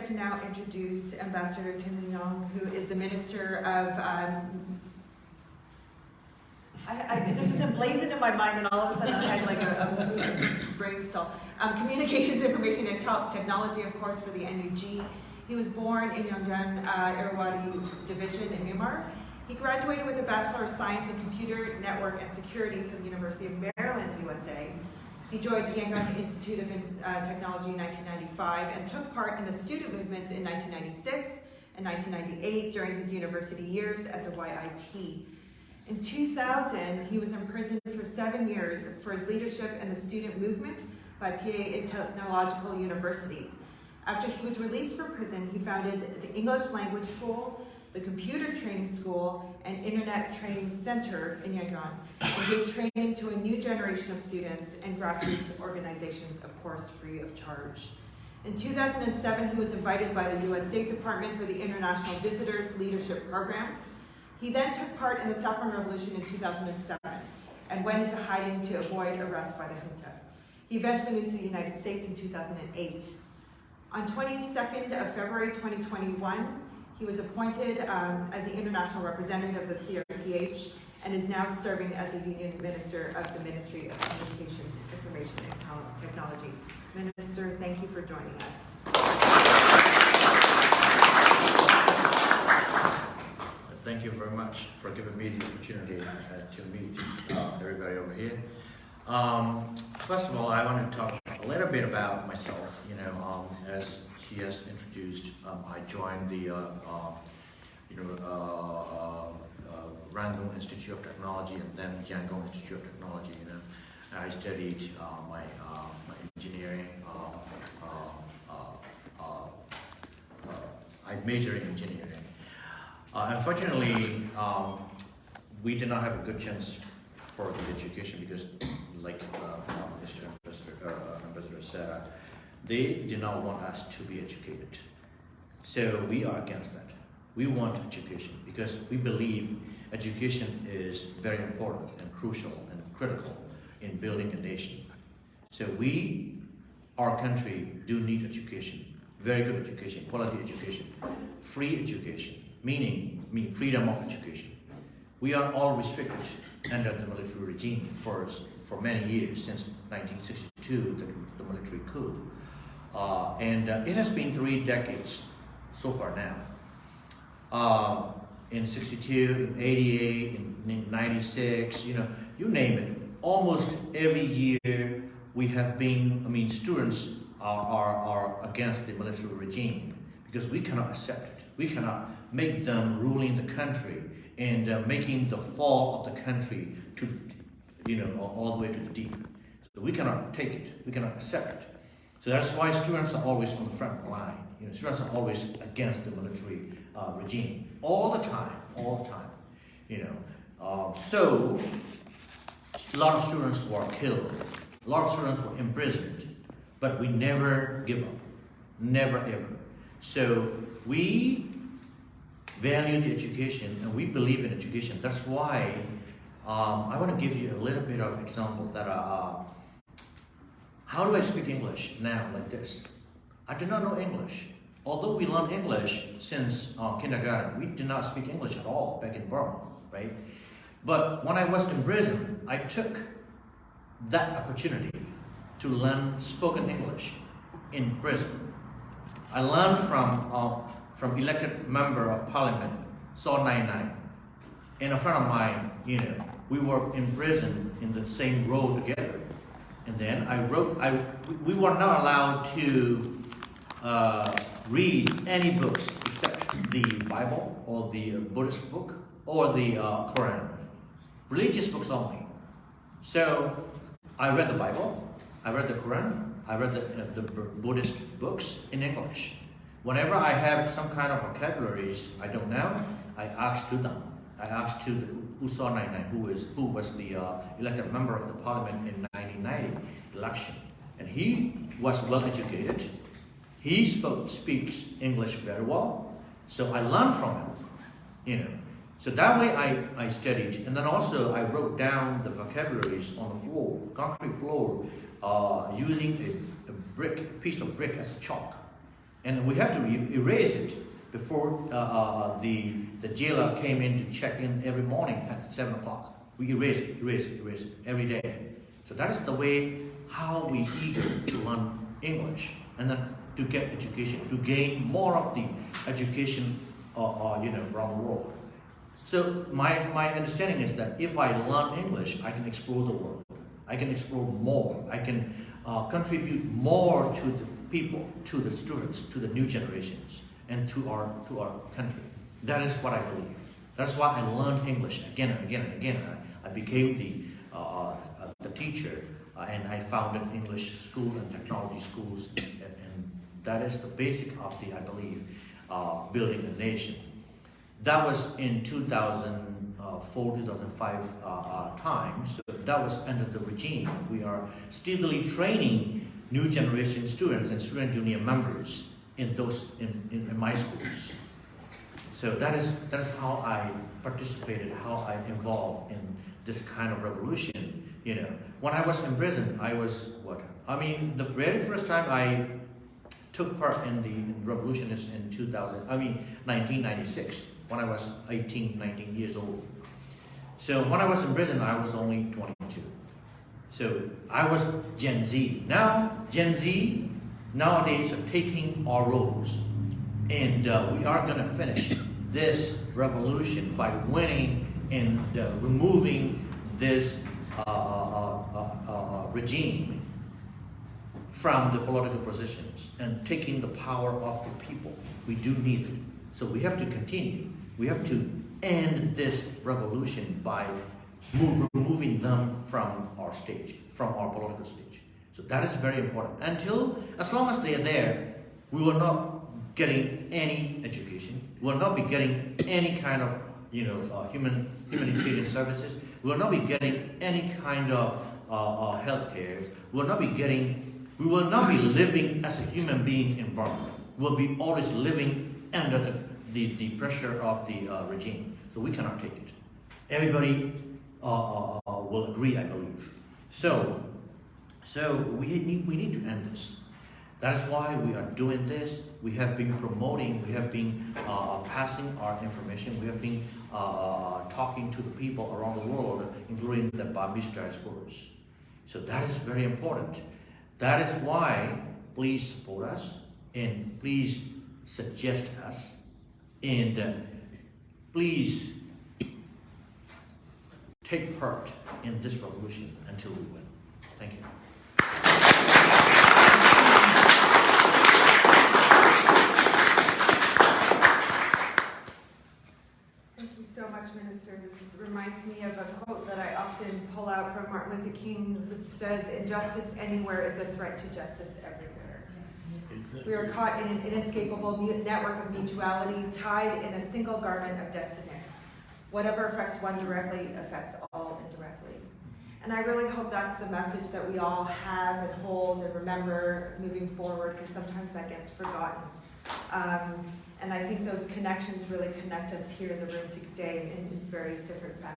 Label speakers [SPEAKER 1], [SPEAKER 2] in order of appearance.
[SPEAKER 1] to now introduce Ambassador Tin Yong, who is the Minister of, this is emblazoned in my mind, and all of a sudden I had like a brain stall. Communications, Information, and Technology, of course, for the NUG. He was born in Yongdong, Irrawaddy Division in Myanmar. He graduated with a Bachelor of Science in Computer, Network, and Security from the University of Maryland, USA. He joined the Yangon Institute of Technology in 1995 and took part in the student movements in 1996 and 1998 during his university years at the YIT. In 2000, he was imprisoned for 7 years for his leadership in the student movement by PA Technological University. After he was released from prison, he founded the English Language School, the Computer Training School, and Internet Training Center in Yangon, and gave training to a new generation of students and grassroots organizations, of course, free of charge. In 2007, he was invited by the U.S. State Department for the International Visitors Leadership Program. He then took part in the Saffron Revolution in 2007 and went into hiding to avoid arrest by the junta. He eventually moved to the United States in 2008. On 22nd of February 2021, he was appointed as the international representative of the CRPH and is now serving as a union minister of the Ministry of Communications, Information, and Technology. Minister, thank you for joining us.
[SPEAKER 2] Thank you very much for giving me the opportunity to meet everybody over here. First of all, I want to talk a little bit about myself. As she has introduced, I joined the Rangoon Institute of Technology and then Yangon Institute of Technology. I studied my engineering. I majored in engineering. Unfortunately, we did not have a good chance for the education because, like Mr. Ambassador said, they did not want us to be educated. So we are against that. We want education because we believe education is very important and crucial and critical in building a nation. So our country do need education, very good education, quality education, free education, meaning freedom of education. We are all restricted under the military regime for many years, since 1962, the military coup. And it has been 3 decades so far now. In 62, in 88, in 96, you name it. Almost every year we have been, students are against the military regime because we cannot accept it. We cannot make them ruling the country and making the fall of the country to, all the way to the deep. So we cannot take it. We cannot accept it. So that's why students are always on the front line. Students are always against the military regime all the time. So a lot of students were killed. A lot of students were imprisoned, but we never give up, never ever. So we value the education and we believe in education. That's why I want to give you a little bit of example that how do I speak English now like this? I do not know English. Although we learn English since kindergarten, we did not speak English at all back in Burma, right? But when I was in prison, I took that opportunity to learn spoken English in prison. I learned from elected member of parliament, Saw 99, and a friend of mine, we were in prison in the same row together. And then we were not allowed to read any books except the Bible or the Buddhist book or the Quran, religious books only. So I read the Bible, I read the Quran, I read the Buddhist books in English. Whenever I have some kind of vocabularies I don't know, I ask to them. I asked to Usaw 99, who was the elected member of the parliament in 1990 election, and he was well educated. He speaks English very well, so I learned from him. So that way I studied, and then also I wrote down the vocabularies on the floor, concrete floor, using a piece of brick as a chalk. And we have to erase it before the jailer came in to check in every morning at 7 o'clock. We erase it every day. So that is the way how we eager to learn English and then to get education, to gain more of the education around the world. So my understanding is that if I learn English, I can explore the world. I can explore more. I can contribute more to the people, to the students, to the new generations, and to our country. That is what I believe. That's why I learned English again and again and again. I became the teacher, and I founded English school and technology schools, and that is the basic of I believe, building a nation. That was in 2004, 2005 time. So that was under the regime. We are steadily training new generation students and student union members in my schools. So that is how I participated, how I involved in this kind of revolution. When I was in prison, I was the very first time I took part in the revolution is in 1996, when I was 18, 19 years old. So when I was in prison, I was only 22. So I was Gen Z. Now, Gen Z nowadays are taking our roles. And we are going to finish this revolution by winning and removing this regime from the political positions and taking the power of the people. We do need it. So we have to continue. We have to end this revolution by removing them from our stage, from our political stage. So that is very important. As long as they are there, we will not getting any education. We will not be getting any kind of humanitarian services. We will not be getting any kind of health care. We will not be living as a human being in Burma. We will be always living under the pressure of the regime. So we cannot take it. Everybody will agree, I believe. So we need to end this. That is why we are doing this. We have been promoting, we have been passing our information, we have been talking to the people around the world, including the Burmese diasporas. So that is very important. That is why please support us and please suggest us and please take part in this revolution until we win. Thank you.
[SPEAKER 1] Thank you so much, Minister. This reminds me of a quote that I often pull out from Martin Luther King, which says, "Injustice anywhere is a threat to justice everywhere." Yes. We are caught in an inescapable network of mutuality, tied in a single garment of destiny. Whatever affects one directly affects all indirectly. And I really hope that's the message that we all have and hold and remember moving forward, because sometimes that gets forgotten. And I think those connections really connect us here in the room today in various different facets.